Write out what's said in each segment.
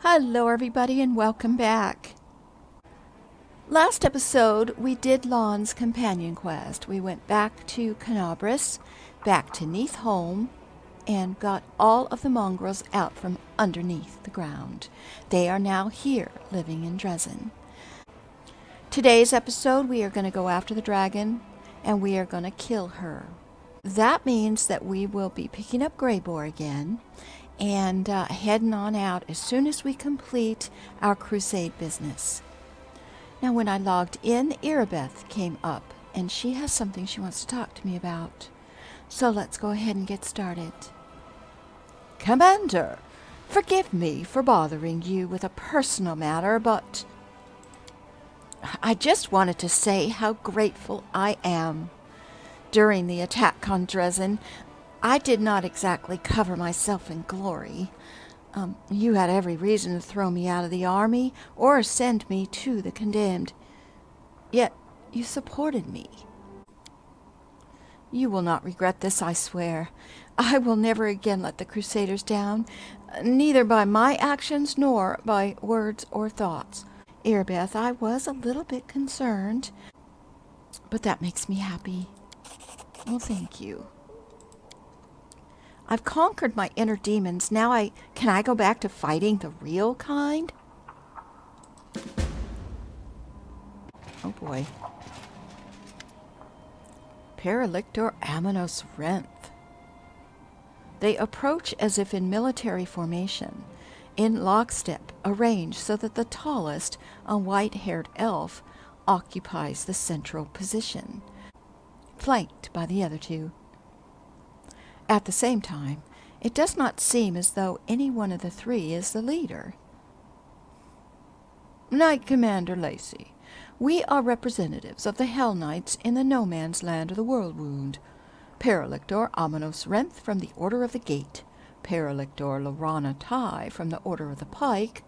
Hello everybody and welcome back. Last episode we did Lon's companion quest. We went back to Canabris, back to Neath Home, and got all of the mongrels out from underneath the ground. They are now here, living in Dresden. Today's episode we are going to go after the dragon and we are going to kill her. That means that we will be picking up Greybor again and heading on out as soon as we complete our Crusade business. Now, when I logged in, Irabeth came up, and she has something she wants to talk to me about. So let's go ahead and get started. Commander, forgive me for bothering you with a personal matter, but I just wanted to say how grateful I am. During the attack on Dresden, I did not exactly cover myself in glory. You had every reason to throw me out of the army or send me to the condemned. Yet you supported me. You will not regret this, I swear. I will never again let the Crusaders down, neither by my actions nor by words or thoughts. Irabeth, I was a little bit concerned, but that makes me happy. Well, thank you. I've conquered my inner demons. Now can I go back to fighting the real kind? Oh boy. Paralictor Aminos Renth. They approach as if in military formation, in lockstep, arranged so that the tallest, a white-haired elf, occupies the central position, flanked by the other two. At the same time, it does not seem as though any one of the three is the leader. Knight Commander Lacey, we are representatives of the Hell Knights in the no man's land of the Whirlwound. Paralictor Aminos Renth from the Order of the Gate, Paralictor Lorana Tai from the Order of the Pike,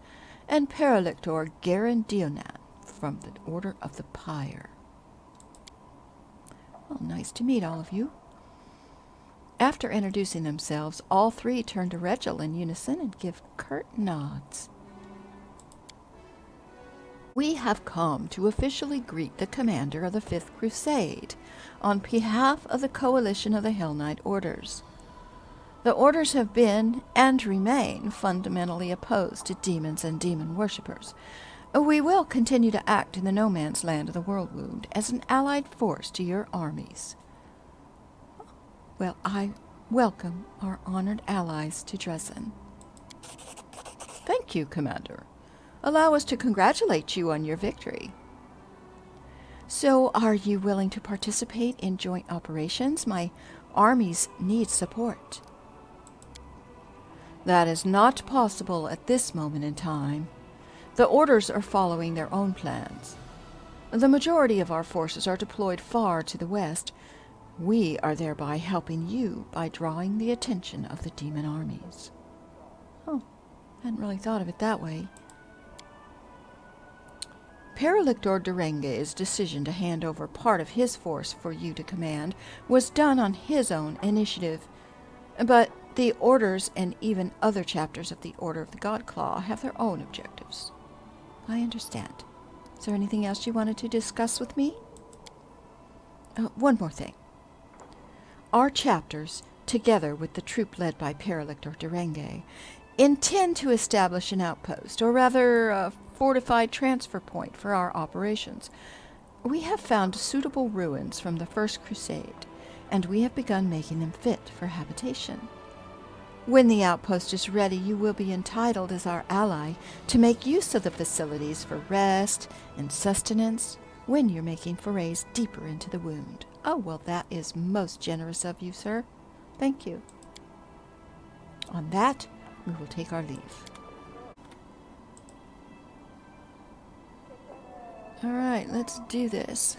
and Paralictor Garen Dionan from the Order of the Pyre. Well, nice to meet all of you. After introducing themselves, all three turn to Regil in unison and give curt nods. We have come to officially greet the commander of the Fifth Crusade on behalf of the coalition of the Hell Knight Orders. The Orders have been, and remain, fundamentally opposed to demons and demon worshippers. We will continue to act in the no man's land of the Whirlwound as an allied force to your armies. Well, I welcome our honored allies to Dresden. Thank you, Commander. Allow us to congratulate you on your victory. So, are you willing to participate in joint operations? My armies need support. That is not possible at this moment in time. The Orders are following their own plans. The majority of our forces are deployed far to the west. We are thereby helping you by drawing the attention of the demon armies. Oh, hadn't really thought of it that way. Paralictor Durenge's decision to hand over part of his force for you to command was done on his own initiative, but the Orders and even other chapters of the Order of the Godclaw have their own objectives. I understand. Is there anything else you wanted to discuss with me? One more thing. Our chapters, together with the troop led by Paralictor Durenge, intend to establish an outpost, or rather a fortified transfer point for our operations. We have found suitable ruins from the First Crusade, and we have begun making them fit for habitation. When the outpost is ready, you will be entitled as our ally to make use of the facilities for rest and sustenance when you're making forays deeper into the wound. Oh, well, that is most generous of you, sir. Thank you. On that, we will take our leave. All right, let's do this.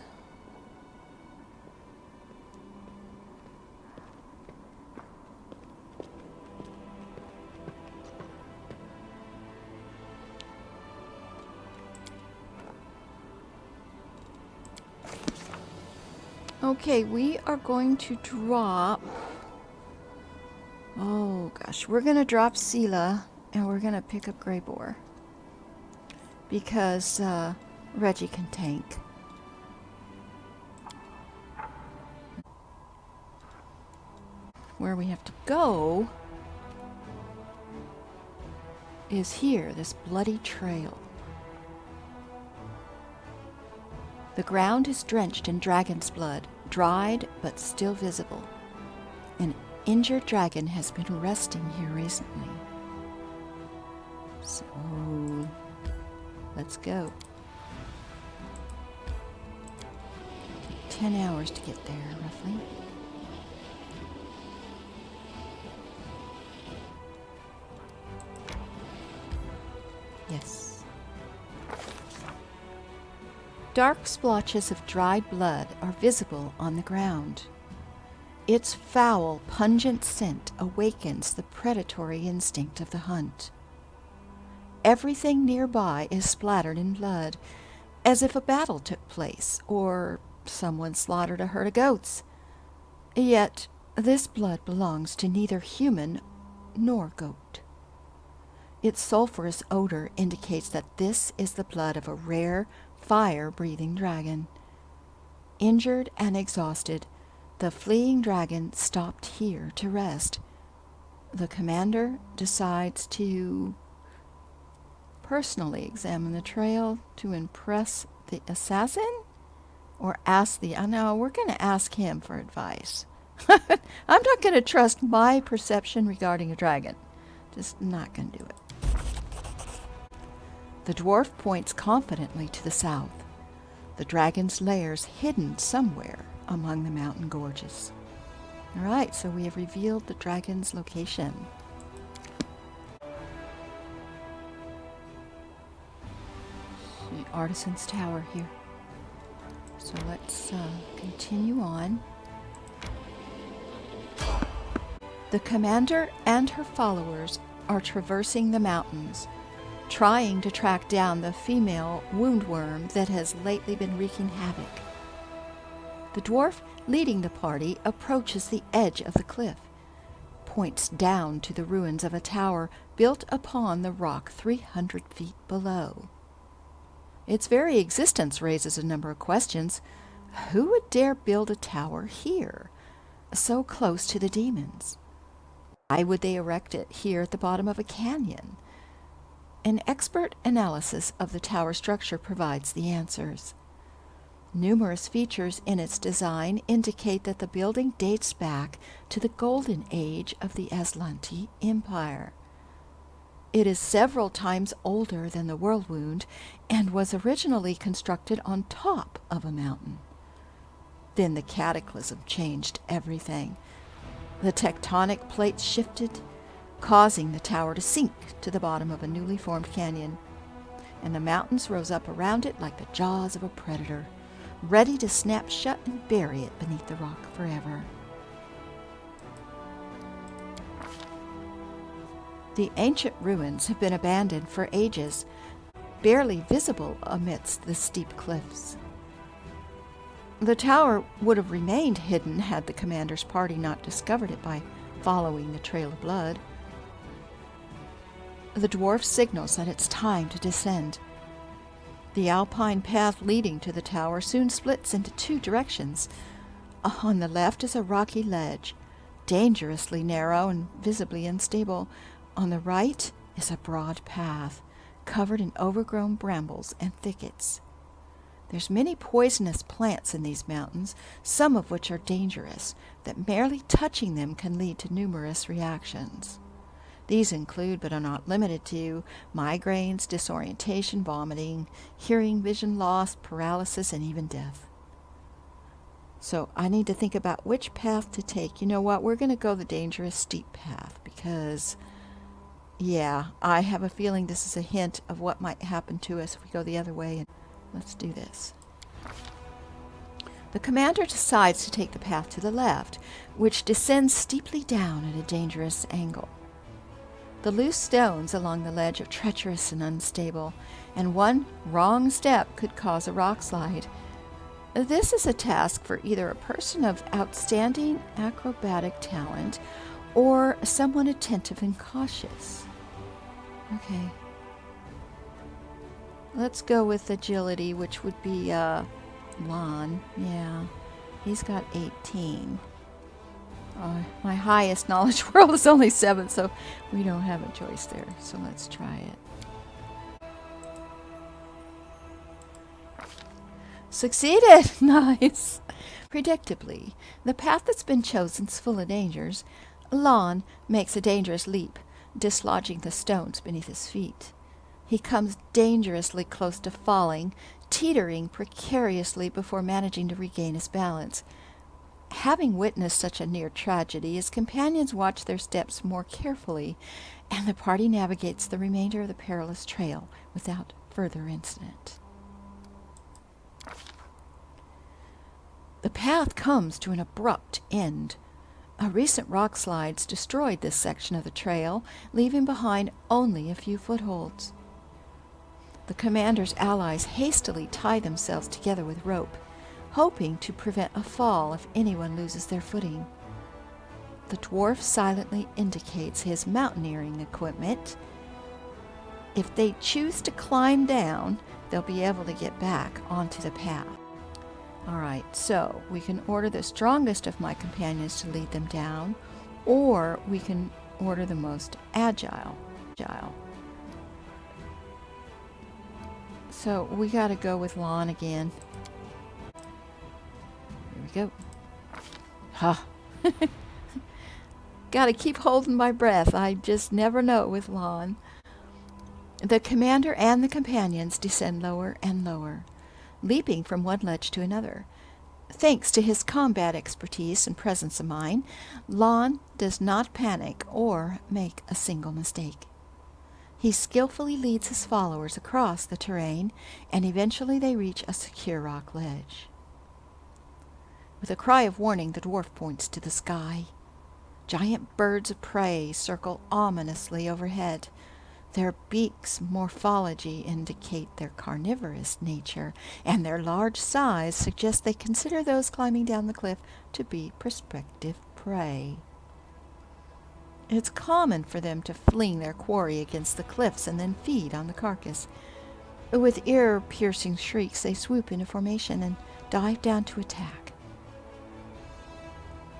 Okay, we are going to drop... Oh, gosh. We're going to drop Sela And we're going to pick up Grey Boar. Because Reggie can tank. Where we have to go is here, this bloody trail. The ground is drenched in dragon's blood, dried but still visible. An injured dragon has been resting here recently. So, let's go. 10 hours to get there, roughly. Yes. Dark splotches of dried blood are visible on the ground. Its foul, pungent scent awakens the predatory instinct of the hunt. Everything nearby is splattered in blood, as if a battle took place, or someone slaughtered a herd of goats. Yet this blood belongs to neither human nor goat. Its sulphurous odor indicates that this is the blood of a rare, fire-breathing dragon. Injured and exhausted, the fleeing dragon stopped here to rest. The commander decides to personally examine the trail to impress the assassin, or ask the... no, we're going to ask him for advice. I'm not going to trust my perception regarding a dragon. Just not going to do it. The dwarf points confidently to the south. The dragon's lair's hidden somewhere among the mountain gorges. All right, so we have revealed the dragon's location. The Artisan's Tower here. So let's continue on. The commander and her followers are traversing the mountains, trying to track down the female woundworm that has lately been wreaking havoc. The dwarf leading the party approaches the edge of the cliff, points down to the ruins of a tower built upon the rock 300 feet below. Its very existence raises a number of questions. Who would dare build a tower here, so close to the demons? Why would they erect it here at the bottom of a canyon? An expert analysis of the tower structure provides the answers. Numerous features in its design indicate that the building dates back to the golden age of the Aslanti Empire. It is several times older than the Whirlwind and was originally constructed on top of a mountain. Then the cataclysm changed everything. The tectonic plates shifted, causing the tower to sink to the bottom of a newly formed canyon, and the mountains rose up around it like the jaws of a predator, ready to snap shut and bury it beneath the rock forever. The ancient ruins have been abandoned for ages, barely visible amidst the steep cliffs. The tower would have remained hidden had the commander's party not discovered it by following the trail of blood. The dwarf signals that it's time to descend. The alpine path leading to the tower soon splits into two directions. On the left is a rocky ledge, dangerously narrow and visibly unstable. On the right is a broad path, covered in overgrown brambles and thickets. There's many poisonous plants in these mountains, some of which are dangerous, that merely touching them can lead to numerous reactions. These include, but are not limited to, migraines, disorientation, vomiting, hearing, vision loss, paralysis, and even death. So I need to think about which path to take. You know what? We're going to go the dangerous, steep path because, yeah, I have a feeling this is a hint of what might happen to us if we go the other way. And let's do this. The commander decides to take the path to the left, which descends steeply down at a dangerous angle. The loose stones along the ledge are treacherous and unstable, and one wrong step could cause a rock slide. This is a task for either a person of outstanding acrobatic talent or someone attentive and cautious. Okay. Let's go with agility, which would be Lon. Yeah. He's got 18. My highest knowledge world is only 7, so we don't have a choice there. So let's try it. Succeeded! Nice! Predictably, the path that's been chosen is full of dangers. Lon makes a dangerous leap, dislodging the stones beneath his feet. He comes dangerously close to falling, teetering precariously before managing to regain his balance. Having witnessed such a near tragedy, his companions watch their steps more carefully, and the party navigates the remainder of the perilous trail without further incident. The path comes to an abrupt end. A recent rock slides destroyed this section of the trail, leaving behind only a few footholds. The commander's allies hastily tie themselves together with rope, hoping to prevent a fall if anyone loses their footing. The dwarf silently indicates his mountaineering equipment. If they choose to climb down, they'll be able to get back onto the path. Alright, so we can order the strongest of my companions to lead them down, or we can order the most agile. So we gotta go with Lon again. Here we go. Ha! Gotta keep holding my breath. I just never know with Lon. The commander and the companions descend lower and lower, leaping from one ledge to another. Thanks to his combat expertise and presence of mind, Lon does not panic or make a single mistake. He skillfully leads his followers across the terrain, and eventually they reach a secure rock ledge. With a cry of warning, the dwarf points to the sky. Giant birds of prey circle ominously overhead. Their beaks' morphology indicate their carnivorous nature, and their large size suggests they consider those climbing down the cliff to be prospective prey. It's common for them to fling their quarry against the cliffs and then feed on the carcass. With ear-piercing shrieks, they swoop into formation and dive down to attack.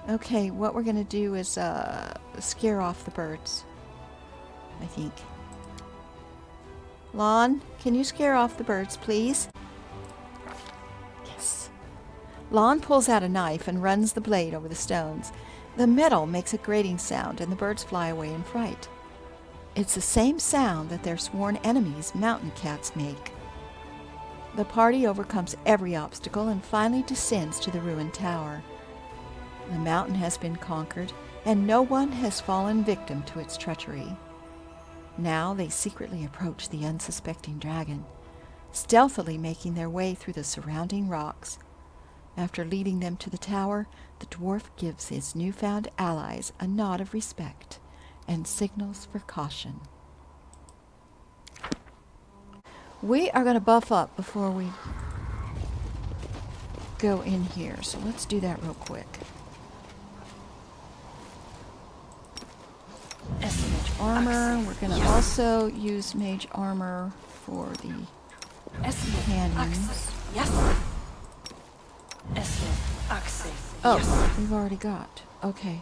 Okay, what we're going to do is scare off the birds, I think. Lon, can you scare off the birds, please? Yes. Lon pulls out a knife and runs the blade over the stones. The metal makes a grating sound, and the birds fly away in fright. It's the same sound that their sworn enemies, mountain cats, make. The party overcomes every obstacle and finally descends to the ruined tower. The mountain has been conquered, and no one has fallen victim to its treachery. Now they secretly approach the unsuspecting dragon, stealthily making their way through the surrounding rocks. After leading them to the tower, the dwarf gives his newfound allies a nod of respect and signals for caution. We are going to buff up before we go in here, so let's do that real quick. Mage armor. We're going to also use mage armor for the canyons. Oh, we've already got. Okay.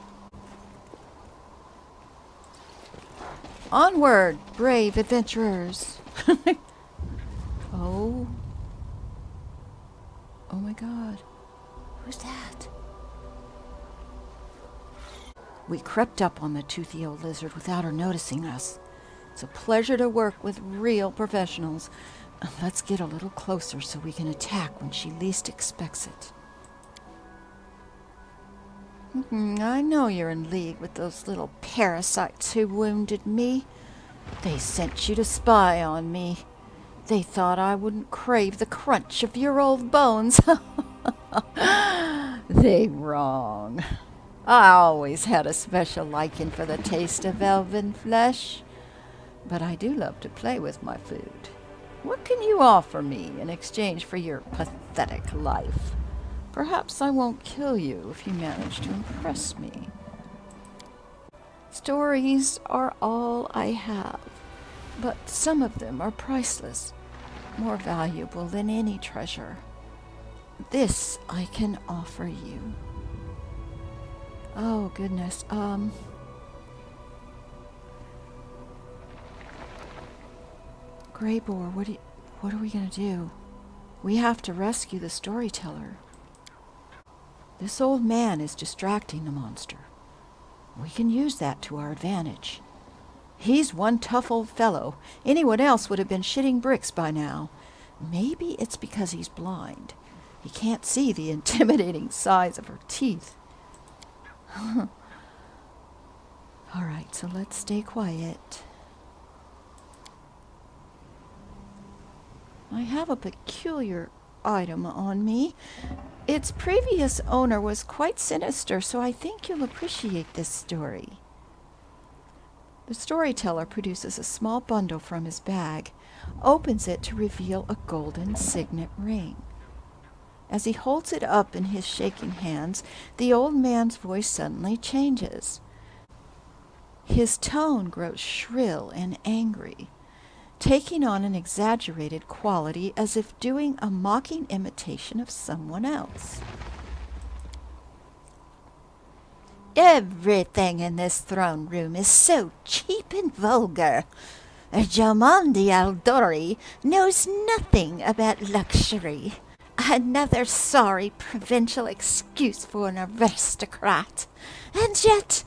Onward, brave adventurers. Oh. Oh my God. Who's that? We crept up on the toothy old lizard without her noticing us. It's a pleasure to work with real professionals. Let's get a little closer so we can attack when she least expects it. I know you're in league with those little parasites who wounded me. They sent you to spy on me. They thought I wouldn't crave the crunch of your old bones. They wrong. I always had a special liking for the taste of elven flesh, but I do love to play with my food. What can you offer me in exchange for your pathetic life? Perhaps I won't kill you if you manage to impress me. Stories are all I have. but some of them are priceless, more valuable than any treasure. This I can offer you. Oh, goodness. Greybor, what are we gonna do? We have to rescue the storyteller. This old man is distracting the monster. We can use that to our advantage. He's one tough old fellow. Anyone else would have been shitting bricks by now. Maybe it's because he's blind. He can't see the intimidating size of her teeth. All right, so let's stay quiet. I have a peculiar item on me. Its previous owner was quite sinister, so I think you'll appreciate this story. The storyteller produces a small bundle from his bag, opens it to reveal a golden signet ring. As he holds it up in his shaking hands, the old man's voice suddenly changes. His tone grows shrill and angry, taking on an exaggerated quality as if doing a mocking imitation of someone else. Everything in this throne room is so cheap and vulgar. Jamandi Aldori knows nothing about luxury. Another sorry provincial excuse for an aristocrat. And yet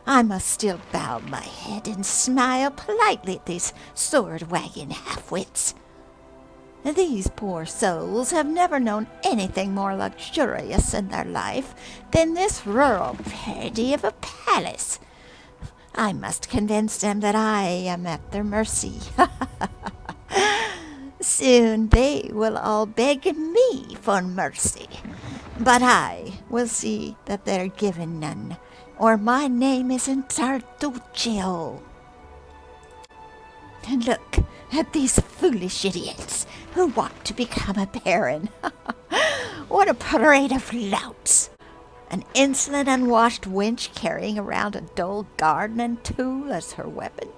I must still bow my head and smile politely at these sword-wagging half-wits. These poor souls have never known anything more luxurious in their life than this rural parody of a palace. I must convince them that I am at their mercy. Soon they will all beg me for mercy, but I will see that they're given none, or my name isn't Sarduccio. And look at these foolish idiots who want to become a baron. What a parade of louts! An insolent, unwashed wench carrying around a dull gardening tool as her weapon.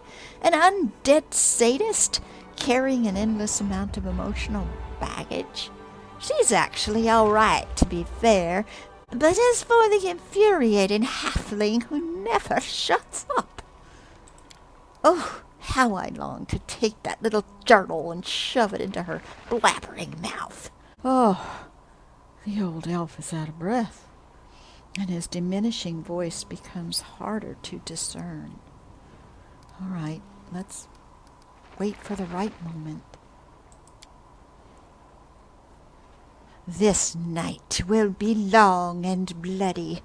An undead sadist carrying an endless amount of emotional baggage. She's actually all right, to be fair, but as for the infuriating halfling who never shuts up. Oh, how I long to take that little journal and shove it into her blabbering mouth. Oh, the old elf is out of breath, and his diminishing voice becomes harder to discern. All right, let's wait for the right moment. This night will be long and bloody.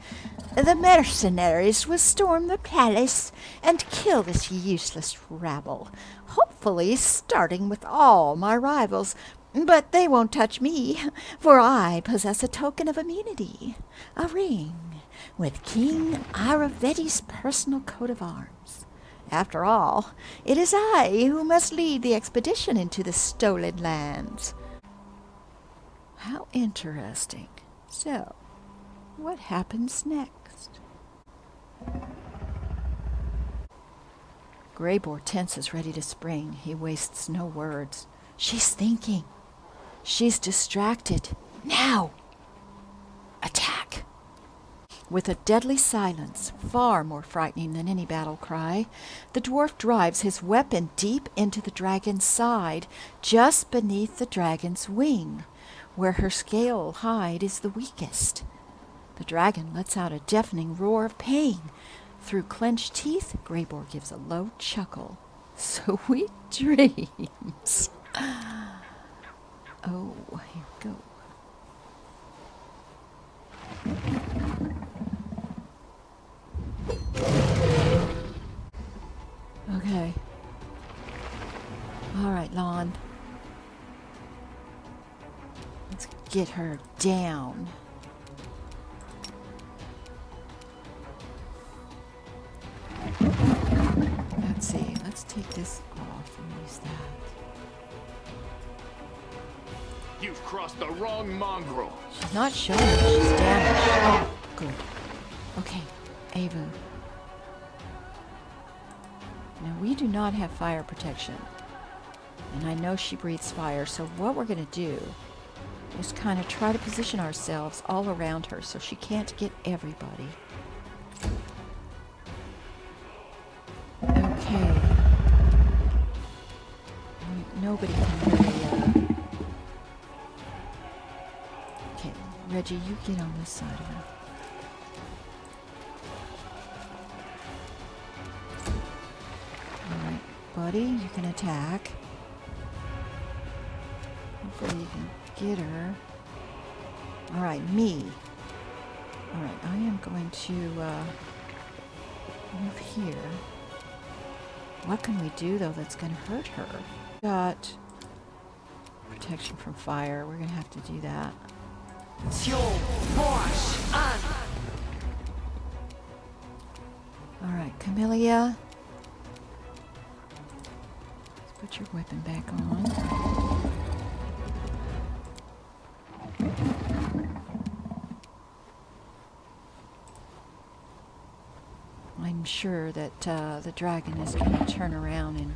The mercenaries will storm the palace and kill this useless rabble, hopefully starting with all my rivals. But they won't touch me, for I possess a token of immunity, a ring with King Aravetti's personal coat of arms. After all, it is I who must lead the expedition into the stolen lands. How interesting. So, what happens next? Greybor tenses, ready to spring. He wastes no words. She's thinking. She's distracted. Now! Attack! With a deadly silence, far more frightening than any battle cry, the dwarf drives his weapon deep into the dragon's side, just beneath the dragon's wing, where her scale hide is the weakest. The dragon lets out a deafening roar of pain. Through clenched teeth, Greybor gives a low chuckle. Sweet dreams. Oh, here we go. Okay. All right, Lon. Let's get her down. Let's see. Let's take this off and use that. You've crossed the wrong mongrel. She's not showing. She's damaged. Oh, good. Okay, Ava. Now, we do not have fire protection. And I know she breathes fire, so what we're going to do is kind of try to position ourselves all around her so she can't get everybody. Okay. Nobody can really, Okay, Reggie, you get on this side of her. Alright, buddy, you can attack. Hopefully you can get her. Alright, me. Alright, I am going to move here. What can we do, though, that's going to hurt her? Got protection from fire. We're going to have to do that. Alright, Camellia. Let's put your weapon back on. I'm sure that the dragon is going to turn around and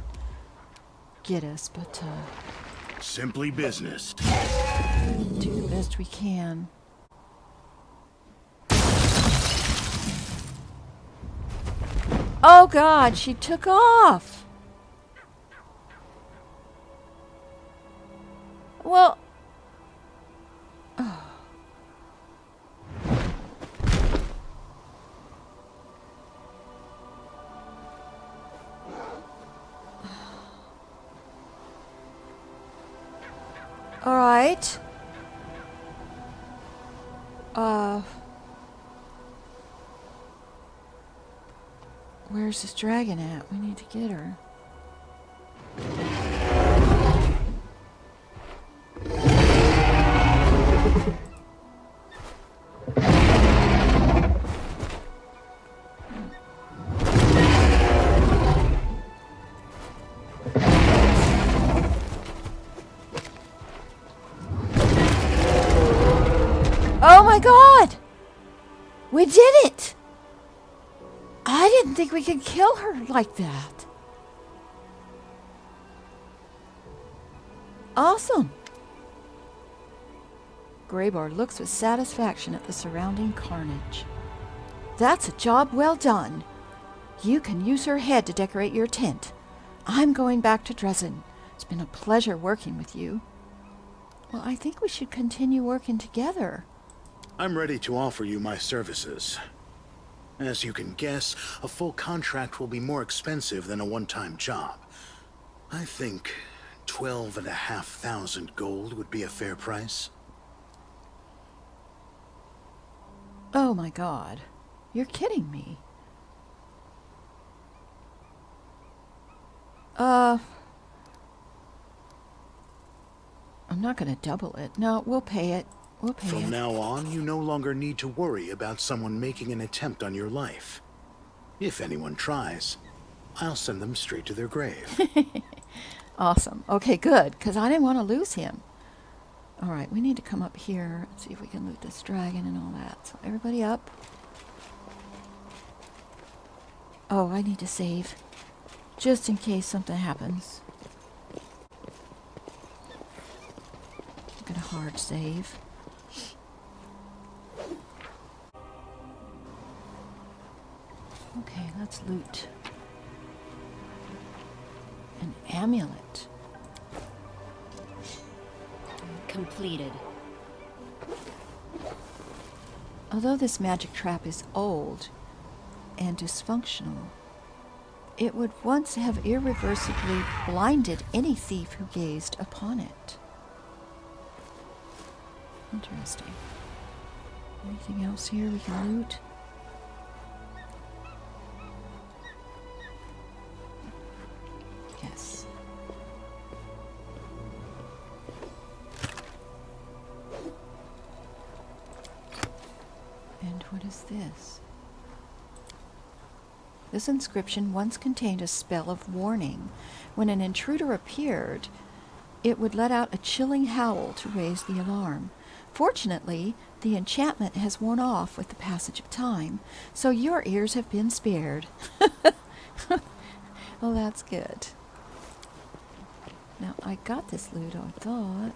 get us, but simply business. Do the best we can. Oh God, she took off. Well, all right. Where's this dragon at? We need to get her. Oh my God! We did it! I didn't think we could kill her like that. Awesome. Graybar looks with satisfaction at the surrounding carnage. That's a job well done. You can use her head to decorate your tent. I'm going back to Dresden. It's been a pleasure working with you. Well, I think we should continue working together. I'm ready to offer you my services. As you can guess, a full contract will be more expensive than a one-time job. I think 12,500 gold would be a fair price. Oh my God. You're kidding me. I'm not gonna double it. No, we'll pay it. We'll pay it. From now on, you no longer need to worry about someone making an attempt on your life. If anyone tries, I'll send them straight to their grave. Awesome. Okay, good, because I didn't want to lose him. All right, we need to come up here and see if we can loot this dragon and all that. So everybody up. Oh, I need to save. Just in case something happens. I'm gonna hard save. Okay, let's loot. An amulet. Completed. Although this magic trap is old and dysfunctional, it would once have irreversibly blinded any thief who gazed upon it. Interesting. Anything else here we can loot? Yes. And what is this? This inscription once contained a spell of warning. When an intruder appeared, it would let out a chilling howl to raise the alarm. Fortunately, the enchantment has worn off with the passage of time, so your ears have been spared. Well, that's good. Now, I got this loot, I thought.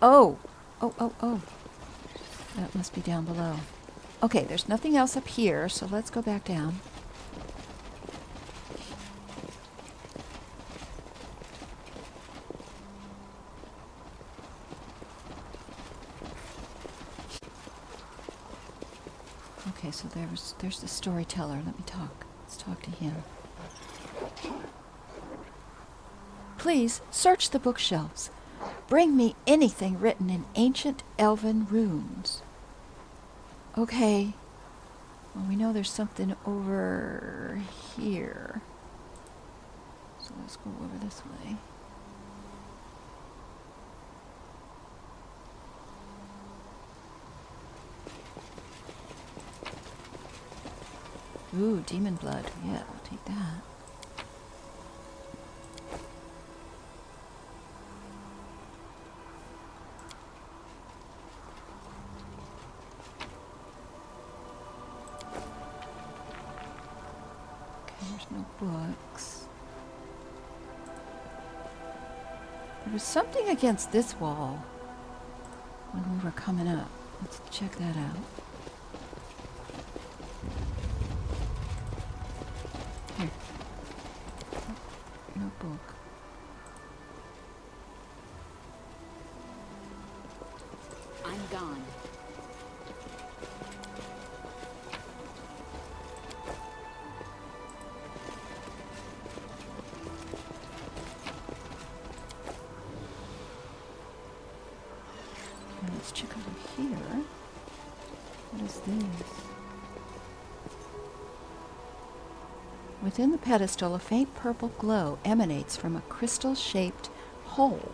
Oh! Oh. That must be down below. Okay, there's nothing else up here, so let's go back down. Okay, so there's the storyteller. Let me talk. Let's talk to him. Please, search the bookshelves. Bring me anything written in ancient elven runes. Okay. Well, we know there's something over here. So let's go over this way. Ooh, demon blood. Yeah, I'll take that. Okay, there's no books. There was something against this wall when we were coming up. Let's check that out. Here. No book. I'm gone. Now let's check over here. What is this? Within the pedestal, a faint purple glow emanates from a crystal-shaped hole.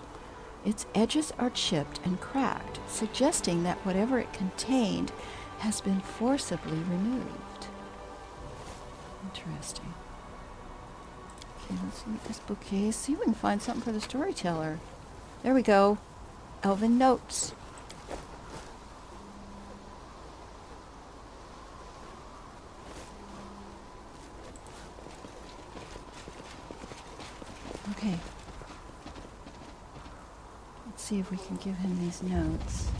Its edges are chipped and cracked, suggesting that whatever it contained has been forcibly removed. Interesting. Okay, let's loot this bookcase. See if we can find something for the storyteller. There we go. Elven notes. Okay. Let's see if we can give him these notes.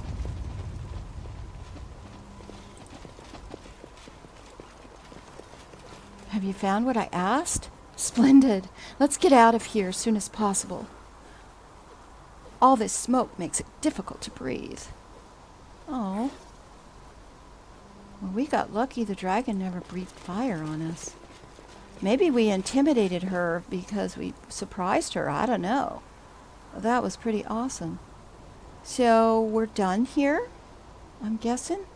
Have you found what I asked? Splendid. Let's get out of here as soon as possible. All this smoke makes it difficult to breathe. Oh. Well, we got lucky the dragon never breathed fire on us. Maybe we intimidated her because we surprised her. I don't know. That was pretty awesome. So we're done here, I'm guessing.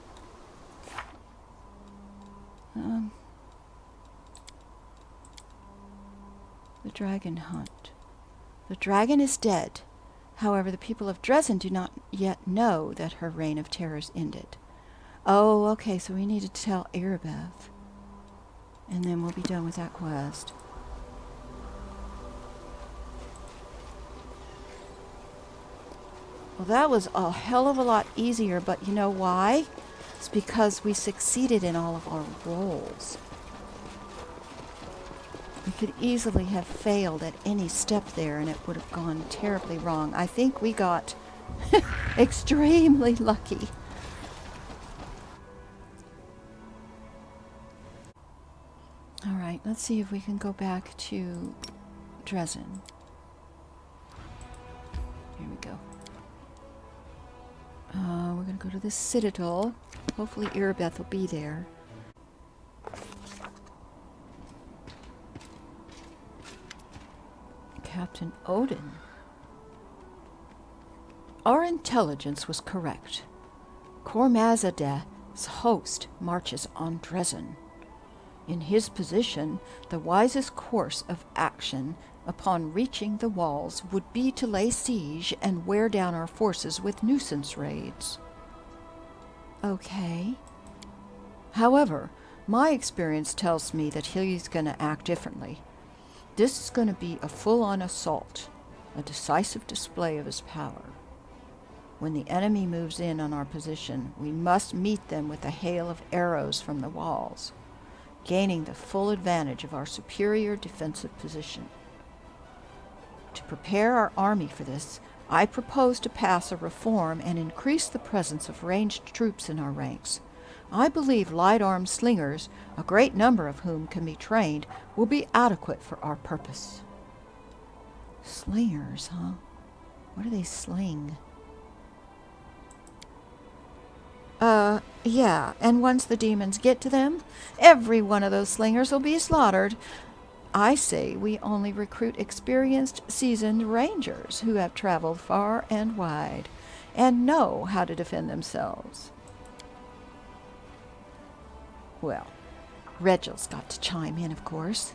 The dragon hunt. The dragon is dead. However, the people of Dresden do not yet know that her reign of terrors ended. Oh, okay, so we need to tell Erebeth. And then we'll be done with that quest. Well, that was a hell of a lot easier, but you know why? It's because we succeeded in all of our roles. We could easily have failed at any step there, and it would have gone terribly wrong. I think we got extremely lucky. All right, let's see if we can go back to Dresden. Here we go. We're going to go to the Citadel. Hopefully Erebeth will be there. Captain Odin. Our intelligence was correct. Cormazadeh's host marches on Dresden. In his position, the wisest course of action upon reaching the walls would be to lay siege and wear down our forces with nuisance raids. Okay. However, my experience tells me that he's going to act differently. This is going to be a full-on assault, a decisive display of his power. When the enemy moves in on our position, we must meet them with a hail of arrows from the walls. gaining the full advantage of our superior defensive position. To prepare our army for this, I propose to pass a reform and increase the presence of ranged troops in our ranks. I believe light-armed slingers, a great number of whom can be trained, will be adequate for our purpose. Slingers, huh? What do they sling? Yeah, and once the demons get to them, every one of those slingers will be slaughtered. I say we only recruit experienced, seasoned rangers who have traveled far and wide and know how to defend themselves. Well, Regel's got to chime in, of course.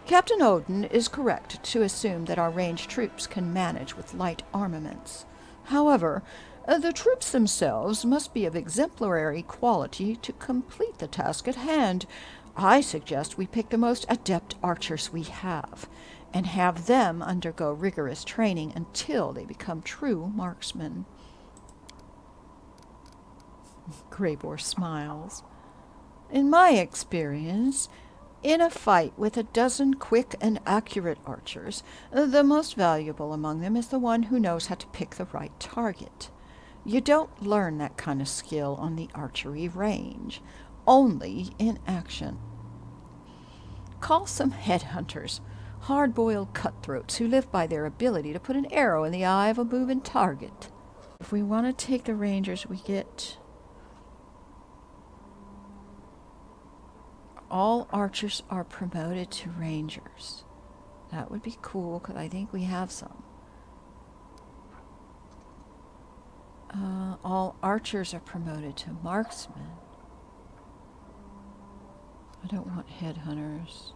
Captain Odin is correct to assume that our ranged troops can manage with light armaments. However, the troops themselves must be of exemplary quality to complete the task at hand. I suggest we pick the most adept archers we have, and have them undergo rigorous training until they become true marksmen. Graybor smiles. In my experience, in a fight with a dozen quick and accurate archers, the most valuable among them is the one who knows how to pick the right target. You don't learn that kind of skill on the archery range, only in action. Call some headhunters, hard-boiled cutthroats who live by their ability to put an arrow in the eye of a moving target. If we want to take the rangers, we get all archers are promoted to rangers. That would be cool, because I think we have some. All archers are promoted to marksmen. I don't want headhunters.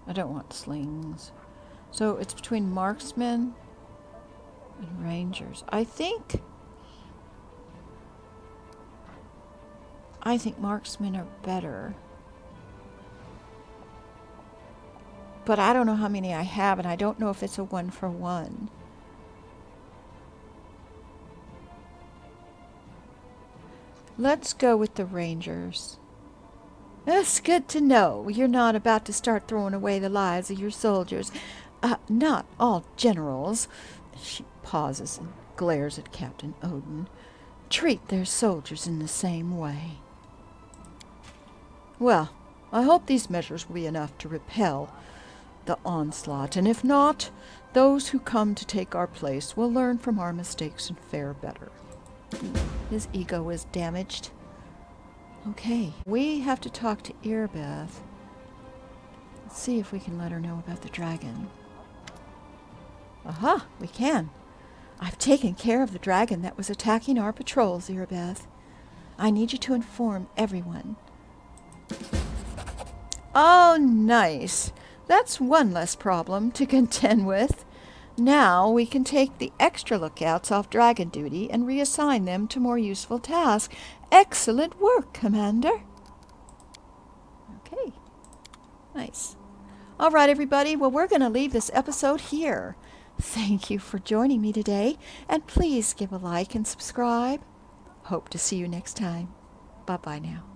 I don't want slings. So it's between marksmen and rangers. I think marksmen are better. But I don't know how many I have, and I don't know if it's a 1-for-1. Let's go with the rangers. That's good to know. You're not about to start throwing away the lives of your soldiers. Not all generals. She pauses and glares at Captain Odin. Treat their soldiers in the same way. Well, I hope these measures will be enough to repel the onslaught, and if not, those who come to take our place will learn from our mistakes and fare better. His ego is damaged. Okay, we have to talk to Irbeth. Let's see if we can let her know about the dragon. Aha, we can. I've taken care of the dragon that was attacking our patrols, Irbeth. I need you to inform everyone. Oh, nice. That's one less problem to contend with. Now we can take the extra lookouts off dragon duty and reassign them to more useful tasks. Excellent work, Commander. Okay. Nice. All right, everybody. Well, we're going to leave this episode here. Thank you for joining me today, and please give a like and subscribe. Hope to see you next time. Bye-bye now.